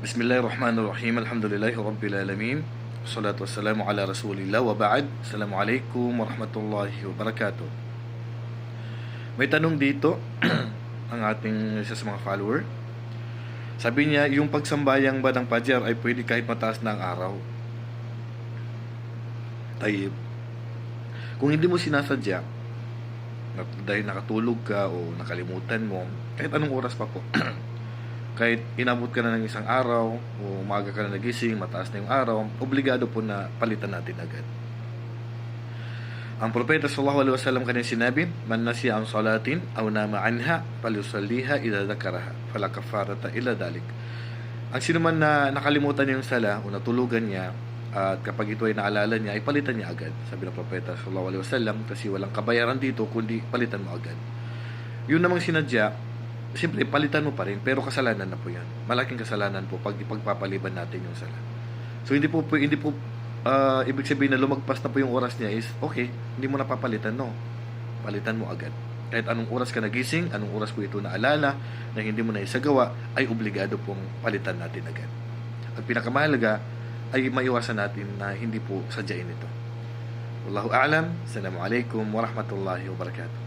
Bismillahirrahmanirrahim. Alhamdulillahi Rabbil Alamin. Wassalatu wassalamu ala Rasulillah wa ba'd. Assalamualaikum warahmatullahi wabarakatuh. May tanong dito ang ating isa sa mga follower. Sabi niya, yung pagsambayang ba ng Fajr ay pwede kahit mataas na ang araw? Ay, kung hindi mo sinasadya, dahil nakatulog ka o nakalimutan mo, kahit anong oras pa po, kahit inabot ka na ng isang araw o umaga ka na nagising, mataas na yung araw, obligado po na palitan natin agad. Ang propeta sallallahu alaihi wasallam kanya sinabi, man nasiya an salatin aw nama anha falyusalliha idza dzakaraha fala kafarata illa dalik. Ang sino man na nakalimutan yung sala o natulugan niya at kapag ito ay naalala niya, ay palitan niya agad. Sabi ng propeta sallallahu alaihi wasallam, kasi walang kabayaran dito kundi palitan mo agad. Yun namang sinadya, siyempre palitan mo pa rin, pero kasalanan na po yan. Malaking kasalanan po pag ipagpapaliban natin yung sala. So hindi po ibig sabihin na lumagpas na po yung oras niya is okay, hindi mo napapalitan, no. Palitan mo agad. Kahit anong oras ka nagising, anong oras po ito naalala na hindi mo na isagawa, ay obligado pong palitan natin agad. At pinakamahalaga ay maiwasan natin na hindi po sadyain ito. Wallahu a'lam. Assalamualaikum warahmatullahi wabarakatuh.